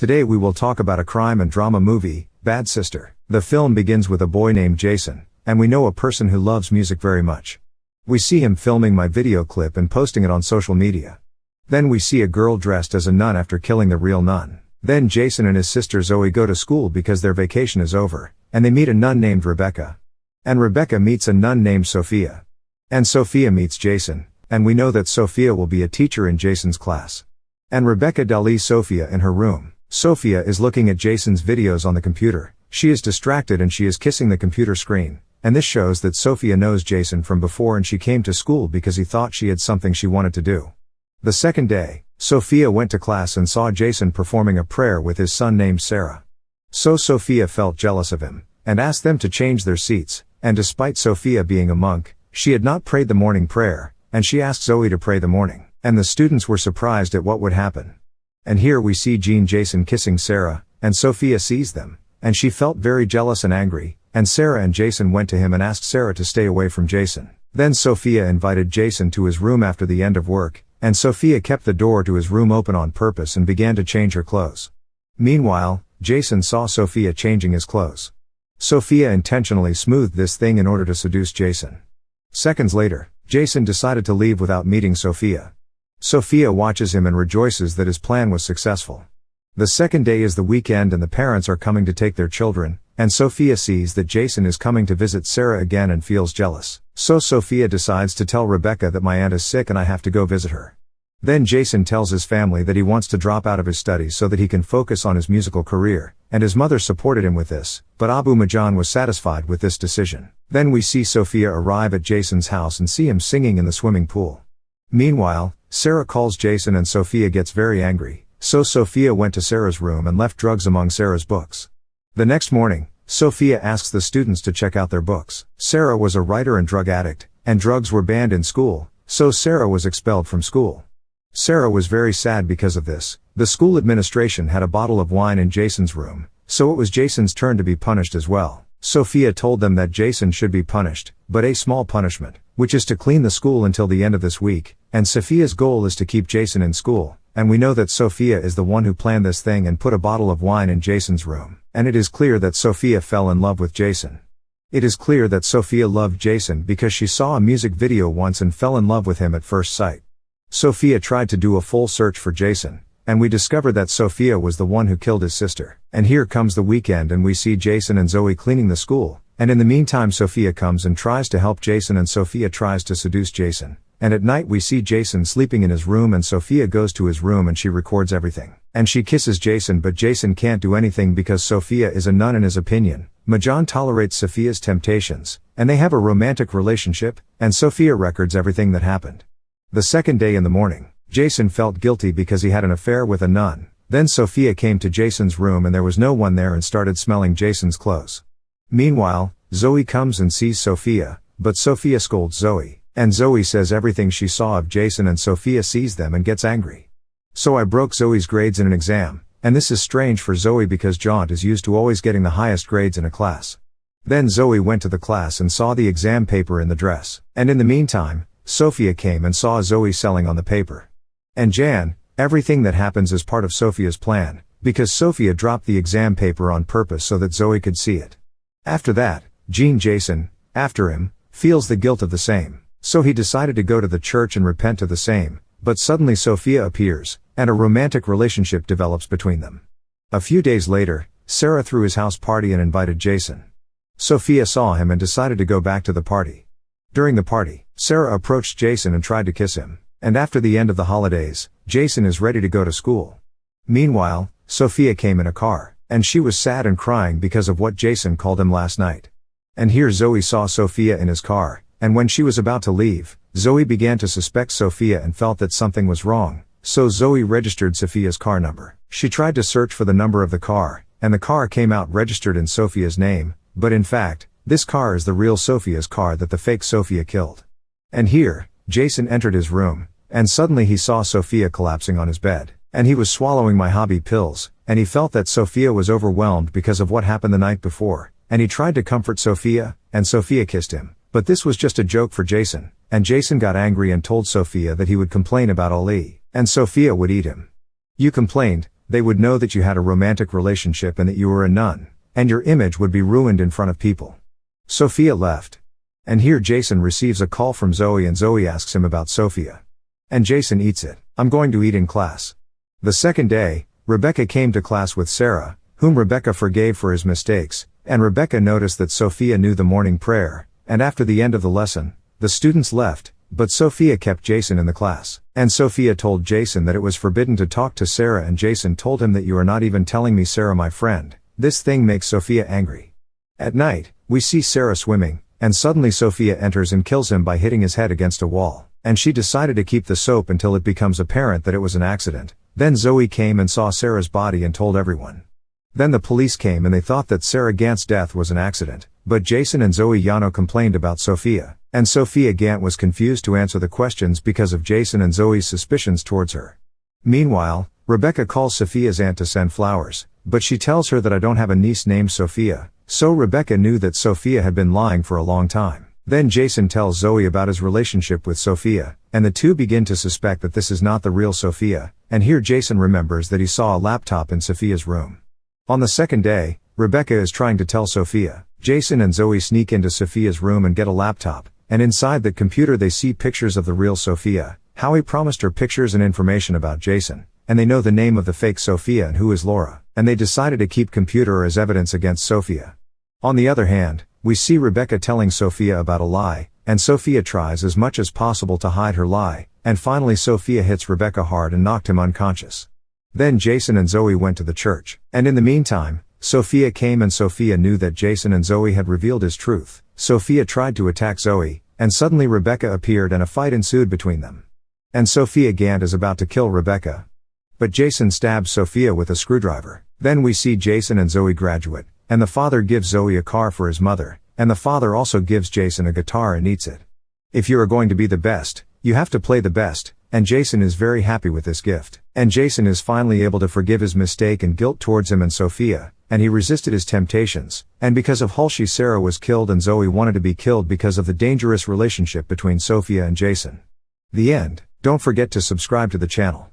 Today we will talk about a crime and drama movie, Bad Sister. The film begins with a boy named Jason, and we know a person who loves music very much. We see him filming my video clip and posting it on social media. Then we see a girl dressed as a nun after killing the real nun. Then Jason and his sister Zoe go to school because their vacation is over, and they meet a nun named Rebecca. And Rebecca meets a nun named Sophia. And Sophia meets Jason, and we know that Sophia will be a teacher in Jason's class. And Rebecca leaves Sophia in her room. Sophia is looking at Jason's videos on the computer. She is distracted and she is kissing the computer screen. And this shows that Sophia knows Jason from before and she came to school because he thought she had something she wanted to do. The second day, Sophia went to class and saw Jason performing a prayer with his son named Sarah. So Sophia felt jealous of him, and asked them to change their seats, and despite Sophia being a monk, she had not prayed the morning prayer, and she asked Zoe to pray the morning, and the students were surprised at what would happen. And here we see Jason kissing Sarah, and Sophia sees them, and she felt very jealous and angry, and Sarah and Jason went to him and asked Sarah to stay away from Jason. Then Sophia invited Jason to his room after the end of work, and Sophia kept the door to his room open on purpose and began to change her clothes. Meanwhile, Jason saw Sophia changing his clothes. Sophia intentionally smoothed this thing in order to seduce Jason. Seconds later, Jason decided to leave without meeting Sophia. Sophia watches him and rejoices that his plan was successful. The second day is the weekend and the parents are coming to take their children, and Sophia sees that Jason is coming to visit Sarah again and feels jealous. So Sophia decides to tell Rebecca that my aunt is sick and I have to go visit her. Then Jason tells his family that he wants to drop out of his studies so that he can focus on his musical career, and his mother supported him with this, but Abu Majan was satisfied with this decision. Then we see Sophia arrive at Jason's house and see him singing in the swimming pool. Meanwhile, Sarah calls Jason and Sophia gets very angry, so Sophia went to Sarah's room and left drugs among Sarah's books. The next morning, Sophia asks the students to check out their books. Sarah was a writer and drug addict, and drugs were banned in school, so Sarah was expelled from school. Sarah was very sad because of this. The school administration had a bottle of wine in Jason's room, so it was Jason's turn to be punished as well. Sophia told them that Jason should be punished, but a small punishment, which is to clean the school until the end of this week, and Sophia's goal is to keep Jason in school, and we know that Sophia is the one who planned this thing and put a bottle of wine in Jason's room, and it is clear that Sophia fell in love with Jason. It is clear that Sophia loved Jason because she saw a music video once and fell in love with him at first sight. Sophia tried to do a full search for Jason, and we discovered that Sophia was the one who killed his sister. And here comes the weekend and we see Jason and Zoe cleaning the school, and in the meantime Sophia comes and tries to help Jason and Sophia tries to seduce Jason. And at night we see Jason sleeping in his room and Sophia goes to his room and she records everything. And she kisses Jason but Jason can't do anything because Sophia is a nun in his opinion. Majan tolerates Sophia's temptations, and they have a romantic relationship, and Sophia records everything that happened. The second day in the morning, Jason felt guilty because he had an affair with a nun. Then Sophia came to Jason's room and there was no one there and started smelling Jason's clothes. Meanwhile, Zoe comes and sees Sophia, but Sophia scolds Zoe, and Zoe says everything she saw of Jason and Sophia sees them and gets angry. So I broke Zoe's grades in an exam, and this is strange for Zoe because Jaunt is used to always getting the highest grades in a class. Then Zoe went to the class and saw the exam paper in the dress, and in the meantime, Sophia came and saw Zoe selling on the paper. And Jan, everything that happens is part of Sophia's plan, because Sophia dropped the exam paper on purpose so that Zoe could see it. After that, Jason, after him, feels the guilt of the same, so he decided to go to the church and repent to the same, but suddenly Sophia appears, and a romantic relationship develops between them. A few days later, Sarah threw his house party and invited Jason. Sophia saw him and decided to go back to the party. During the party, Sarah approached Jason and tried to kiss him, and after the end of the holidays, Jason is ready to go to school. Meanwhile, Sophia came in a car, and she was sad and crying because of what Jason called him last night. And here Zoe saw Sophia in his car, and when she was about to leave, Zoe began to suspect Sophia and felt that something was wrong, so Zoe registered Sophia's car number. She tried to search for the number of the car, and the car came out registered in Sophia's name, but in fact, this car is the real Sophia's car that the fake Sophia killed. And here, Jason entered his room, and suddenly he saw Sophia collapsing on his bed, and he was swallowing my hobby pills, and he felt that Sophia was overwhelmed because of what happened the night before, and he tried to comfort Sophia, and Sophia kissed him, but this was just a joke for Jason, and Jason got angry and told Sophia that he would complain about Ali, and Sophia would eat him. You complained, they would know that you had a romantic relationship and that you were a nun, and your image would be ruined in front of people. Sophia left. And here Jason receives a call from Zoe and Zoe asks him about Sophia. And Jason eats it. I'm going to eat in class. The second day, Rebecca came to class with Sarah, whom Rebecca forgave for his mistakes, and Rebecca noticed that Sophia knew the morning prayer, and after the end of the lesson, the students left, but Sophia kept Jason in the class. And Sophia told Jason that it was forbidden to talk to Sarah, and Jason told him that you are not even telling me, Sarah, my friend. This thing makes Sophia angry. At night, we see Sarah swimming, and suddenly Sophia enters and kills him by hitting his head against a wall, and she decided to keep the soap until it becomes apparent that it was an accident. Then Zoe came and saw Sarah's body and told everyone. Then the police came and they thought that Sarah Gant's death was an accident, but Jason and Zoe Yano complained about Sophia, and Sophia Gant was confused to answer the questions because of Jason and Zoe's suspicions towards her. Meanwhile, Rebecca calls Sophia's aunt to send flowers, but she tells her that I don't have a niece named Sophia, so Rebecca knew that Sophia had been lying for a long time. Then Jason tells Zoe about his relationship with Sophia, and the two begin to suspect that this is not the real Sophia, and here Jason remembers that he saw a laptop in Sophia's room. On the second day, Rebecca is trying to tell Sophia. Jason and Zoe sneak into Sophia's room and get a laptop, and inside the computer they see pictures of the real Sophia, how he promised her pictures and information about Jason, and they know the name of the fake Sophia and who is Laura, and they decided to keep computer as evidence against Sophia. On the other hand, we see Rebecca telling Sophia about a lie, and Sophia tries as much as possible to hide her lie, and finally Sophia hits Rebecca hard and knocked him unconscious. Then Jason and Zoe went to the church, and in the meantime, Sophia came and Sophia knew that Jason and Zoe had revealed his truth. Sophia tried to attack Zoe, and suddenly Rebecca appeared and a fight ensued between them. And Sophia Gant is about to kill Rebecca. But Jason stabs Sophia with a screwdriver. Then we see Jason and Zoe graduate, and the father gives Zoe a car for his mother, and the father also gives Jason a guitar and eats it. If you are going to be the best, you have to play the best, and Jason is very happy with this gift. And Jason is finally able to forgive his mistake and guilt towards him and Sophia, and he resisted his temptations, and because of Halsey Sarah was killed and Zoe wanted to be killed because of the dangerous relationship between Sophia and Jason. The end. Don't forget to subscribe to the channel.